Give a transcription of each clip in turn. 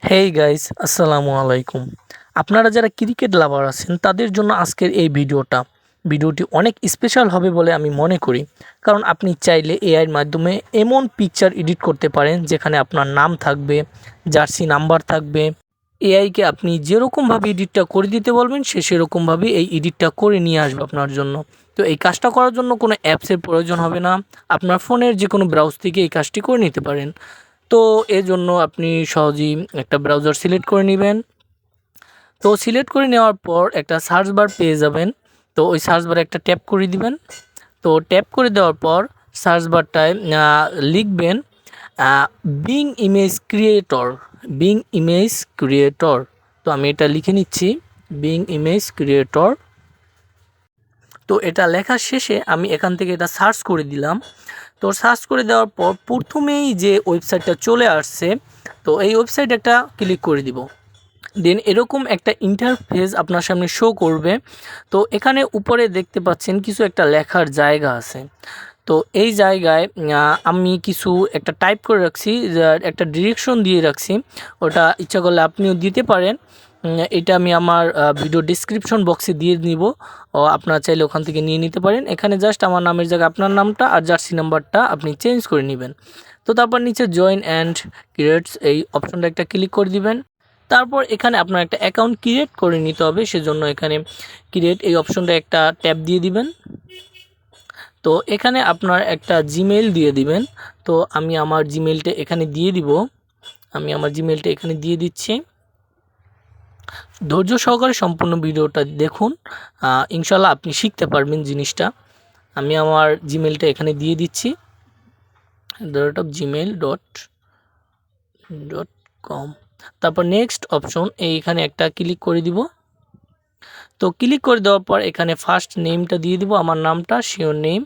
Hey guys, আসসালামু আলাইকুম। আপনারা যারা ক্রিকেট লাভার আছেন তাদের জন্য আজকের এই ভিডিওটি অনেক স্পেশাল হবে বলে আমি মনে করি। কারণ আপনি চাইলে এআইয়ের মাধ্যমে এমন পিকচার এডিট করতে পারেন যেখানে আপনার নাম থাকবে, জার্সি নাম্বার থাকবে। এআইকে আপনি যেরকমভাবে এডিটটা করে দিতে বলবেন সে সেরকমভাবে এই এডিটটা করে নিয়ে আসবে আপনার জন্য। তো এই কাজটা করার জন্য কোনো অ্যাপসের প্রয়োজন হবে না। আপনার ফোনের যে কোনো ব্রাউজ থেকে এই কাজটি করে নিতে পারেন। তো এজন্য আপনি সহজেই একটা ব্রাউজার সিলেক্ট করে নেবেন। তো সিলেক্ট করে নেওয়ার পর একটা সার্চ বার পেয়ে যাবেন। তো ওই সার্চ বারে একটা ট্যাপ করে দিবেন। তো ট্যাপ করে দেওয়ার পর সার্চ বারটায় লিখবেন being image creator, being image creator. তো আমি এটা লিখে নিচ্ছি, বিং ইমেজ ক্রিয়েটর। তো এটা লেখার শেষে আমি এখান থেকে এটা সার্চ করে দিলাম। তো সার্চ করে দেওয়ার পর প্রথমেই যে ওয়েবসাইটটা চলে আসছে, তো এই ওয়েবসাইট একটা ক্লিক করে দিব। দেন এরকম একটা ইন্টারফেস আপনার সামনে শো করবে। তো এখানে উপরে দেখতে পাচ্ছেন কিছু একটা লেখার জায়গা আছে। তো এই জায়গায় আমি কিছু একটা টাইপ করে রাখছি, একটা ডিরেকশন দিয়ে রাখছি। ওটা ইচ্ছা করলে আপনিও দিতে পারেন। এটা আমি আমার ভিডিও ডিসক্রিপশন বক্সে দিয়ে নিব। আপনারা চাইলে ওখান থেকে নিয়ে নিতে পারেন। এখানে জাস্ট আমার নামের জায়গায় আপনার নামটা আর জার্সি নাম্বারটা আপনি চেঞ্জ করে নেবেন। তো তারপর নিচে জয়েন অ্যান্ড ক্রিয়েটস এই অপশনটা একটা ক্লিক করে দিবেন। তারপর এখানে আপনার একটা অ্যাকাউন্ট ক্রিয়েট করে নিতে হবে, সেজন্য এখানে ক্রিয়েট এই অপশনটা একটা ট্যাপ দিয়ে দিবেন। তো এখানে আপনার একটা জিমেইল দিয়ে দিবেন। তো আমি আমার জিমেইলটা এখানে দিয়ে দিব। আমি আমার জিমেইলটা এখানে দিয়ে দিচ্ছি। ধৈর্য সহকারে সম্পূর্ণ ভিডিওটা দেখুন, ইনশাল্লাহ আপনি শিখতে পারবেন জিনিসটা। আমি আমার জিমেইলটা এখানে দিয়ে দিচ্ছি, gmail.com। তারপর নেক্সট অপশন এইখানে একটা ক্লিক করে দিব। তো ক্লিক করে দেওয়ার পর এখানে ফার্স্ট নেমটা দিয়ে দিব, আমার নামটা শিওর নেম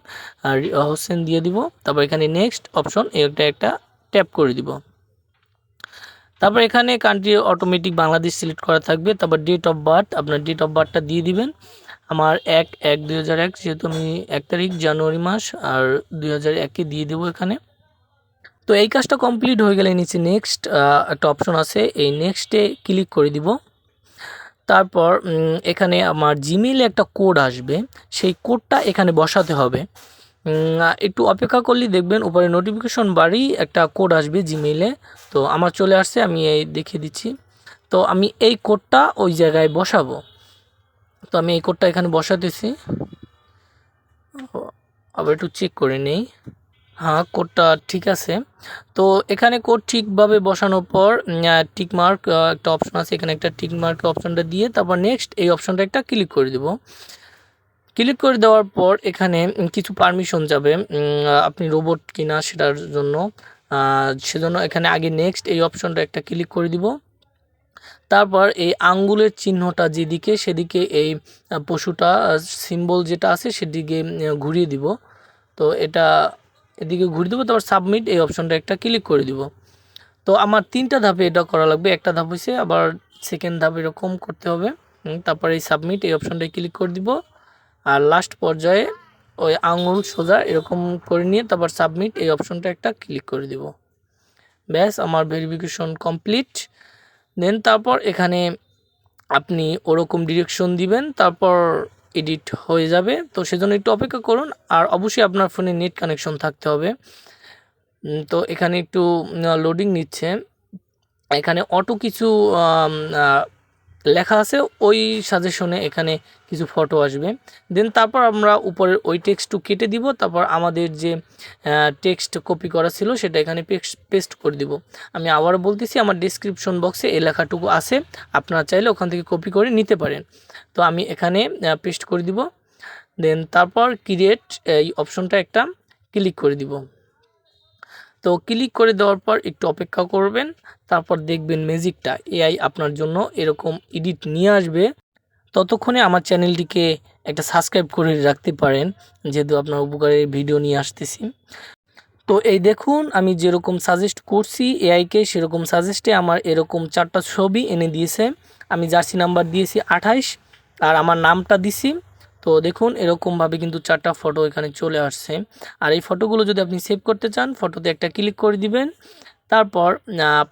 আর হোসেন দিয়ে দিব। তারপর এখানে নেক্সট অপশন এটা একটা ট্যাপ করে দিব। তারপর এখানে কান্ট্রি অটোমেটিক বাংলাদেশ সিলেক্ট করা থাকবে। তারপর ডেট অফ বার্থ, আপনার ডেট অফ বার্থটা দিয়ে দিবেন। আমার 1/1/2001, যেহেতু আমি 1 তারিখ জানুয়ারি মাস আর 2001-কে দিয়ে দেবো এখানে। তো এই কাজটা কমপ্লিট হয়ে গেলে নিচে নেক্সট একটা অপশন আছে, এই নেক্সটে ক্লিক করে দিব। তারপর এখানে আমার জিমেইলে একটা কোড আসবে, সেই কোডটা এখানে বসাতে হবে। একটু অপেক্ষা করলেই দেখবেন উপরে নোটিফিকেশন বারেই একটা কোড আসবে জিমেইলে। তো আমার চলে আসছে, আমি এই দেখিয়ে দিচ্ছি। তো আমি এই কোডটা ওই জায়গায় বসাবো। তো আমি এই কোডটা এখানে বসাতেছি। আবার একটু চেক করে নেই, হ্যাঁ কোডটা ঠিক আছে। তো এখানে কোড ঠিকভাবে বসানোর পর টিক মার্ক একটা অপশন আছে, এখানে একটা টিক মার্ক অপশনটা দিয়ে তারপর নেক্সট এই অপশনটা একটা ক্লিক করে দেব। ক্লিক করে দেওয়ার পর এখানে কিছু পারমিশন যাবে, আপনি রোবট কিনা সেটার জন্য। সেজন্য এখানে আগে নেক্সট এই অপশনটা একটা ক্লিক করে দিব। তারপর এই আঙ্গুলের চিহ্নটা যেদিকে সেদিকে এই পশুটা সিম্বল যেটা আছে সেদিকে ঘুরিয়ে দিব। তো এটা এদিকে ঘুরিয়ে দেবো, তারপর সাবমিট এই অপশনটা একটা ক্লিক করে দিব। তো আমার 3টা ধাপে এটা করা লাগবে, একটা ধাপ হয়েছে, আবার সেকেন্ড ধাপ এরকম করতে হবে। তারপর এই সাবমিট এই অপশনটায় ক্লিক করে দিব। আর লাস্ট পর্যায়ে ওই আঙুল সোজা এরকম করে নিয়ে তারপর সাবমিট এই অপশনটা একটা ক্লিক করে দিব। ব্যাস আমার ভেরিফিকেশন কমপ্লিট। দেন তারপর এখানে আপনি ওরকম ডিরেকশন দিবেন, তারপর এডিট হয়ে যাবে। তো সেজন্য একটু অপেক্ষা করুন, আর অবশ্যই আপনার ফোনে নেট কানেকশন থাকতে হবে। তো এখানে একটু লোডিং নিচ্ছে। এখানে অটো কিছু লেখা আছে, ওই সাজেশনে এখানে কিছু ফটো আসবে। দেন তারপর আমরা উপরের ওই টেক্সটটু কেটে দিব। তারপর আমাদের যে টেক্সট কপি করা ছিল সেটা এখানে পেস্ট করে দিব। আমি আবার বলতেছি, আমার ডিসক্রিপশন বক্সে এই লেখাটুকু আছে, আপনারা চাইলে ওখান থেকে কপি করে নিতে পারেন। তো আমি এখানে পেস্ট করে দিব। দেন তারপর ক্রিয়েট এই অপশনটা একটা ক্লিক করে দিব। তো ক্লিক করে দেওয়ার পর একটু অপেক্ষা করবেন, তারপর দেখবেন ম্যাজিকটা এআই আপনার জন্য এরকম এডিট নিয়ে আসবে। ততক্ষণে আমার চ্যানেলটিকে একটা সাবস্ক্রাইব করে রাখতে পারেন, যেহেতু আপনার উপকারে ভিডিও নিয়ে আসতেছি। তো এই দেখুন আমি যেরকম সাজেস্ট করছি এআইকে, সেরকম সাজেস্টে আমার এরকম 4টা ছবি এনে দিয়েছে। আমি জার্সি নাম্বার দিয়েছি 28 আর আমার নামটা দিছি। তো দেখুন এরকমভাবে কিন্তু 4টা ফটো এখানে চলে আসছে। আর এই ফটোগুলো যদি আপনি সেভ করতে চান, ফটোতে একটা ক্লিক করে দিবেন। তারপর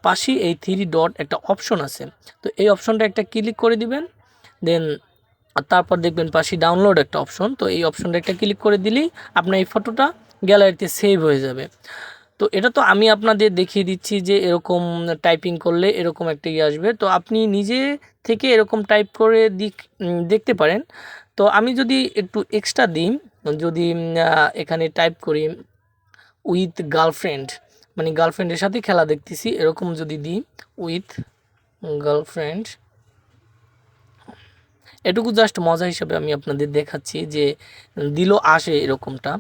পাশে এই 3 ডট একটা অপশন আছে, তো এই অপশনটা একটা ক্লিক করে দিবেন। দেন তারপর দেখবেন পাশে ডাউনলোড একটা অপশন, তো এই অপশনটা একটা ক্লিক করে দিলেই আপনার এই ফটোটা গ্যালারিতে সেভ হয়ে যাবে। তো এটা তো আমি আপনাদের দেখিয়ে দিচ্ছি যে এরকম টাইপিং করলে এরকম একটা আসবে, তো আপনি নিজে থেকে এরকম টাইপ করে দেখতে পারেন। তো আমি যদি একটু এক্সট্রা দিই, যদি এখানে টাইপ করি উইথ গার্লফ্রেন্ড, মানে গার্লফ্রেন্ডের সাথে খেলা দেখতেছি, এরকম যদি দিই উইথ গার্লফ্রেন্ড, এটুকু জাস্ট মজা হিসাবে আমি আপনাদের দেখাচ্ছি যে দিলও আসে এরকমটা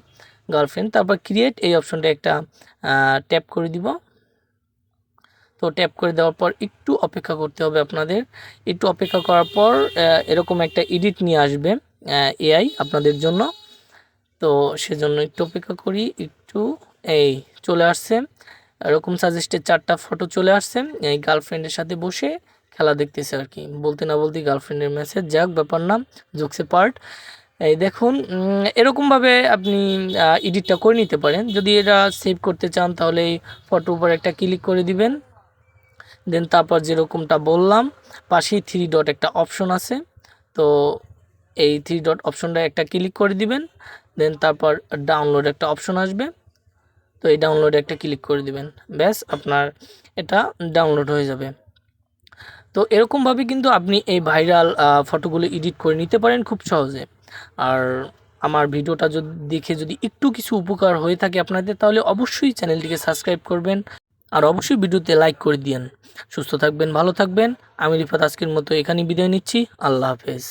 গার্লফ্রেন্ড। তারপর ক্রিয়েট এই অপশনটা একটা ট্যাপ করে দিব। তো ট্যাপ করে দেওয়ার পর একটু অপেক্ষা করতে হবে আপনাদের। একটু অপেক্ষা করার পর এরকম একটা এডিট নিয়ে আসবে এআই আপনাদের জন্য। তো সেজন্য একটু অপেক্ষা করি, একটু এই চলে আসছে এরকম সাজেস্টেড 4টা ফটো চলে আসছে, এই গার্লফ্রেন্ডের সাথে বসে খেলা দেখতেছে আর কি, বলতে না বলতে গার্লফ্রেন্ডের মেসেজ, যাক ব্যাপার না, জোকসে পার্ট। এই দেখুন এরকমভাবে আপনি এডিটটা করে নিতে পারেন। যদি এটা সেভ করতে চান তাহলে এই ফটোর উপর একটা ক্লিক করে দিবেন। দেন তারপর যেরকমটা বললাম পাশেই 3 ডট একটা অপশন আছে, তো এই 3 ডট অপশনটা একটা ক্লিক করে দিবেন। দেন তারপর ডাউনলোড একটা অপশন আসবে, তো এই ডাউনলোডে একটা ক্লিক করে দিবেন, ব্যাস আপনার এটা ডাউনলোড হয়ে যাবে। তো এরকমভাবে কিন্তু আপনি এই ভাইরাল ফটোগুলো এডিট করে নিতে পারেন খুব সহজে। আর আমার ভিডিওটা যদি দেখে যদি একটু কিছু উপকার হয়ে থাকে আপনাদের, তাহলে অবশ্যই চ্যানেলটিকে সাবস্ক্রাইব করবেন আর অবশ্যই ভিডিওতে লাইক করে দিয়েন। সুস্থ থাকবেন, ভালো থাকবেন। আমি রিফাত আজকের মতো এখানেই বিদায় নিচ্ছি। আল্লাহ হাফেজ।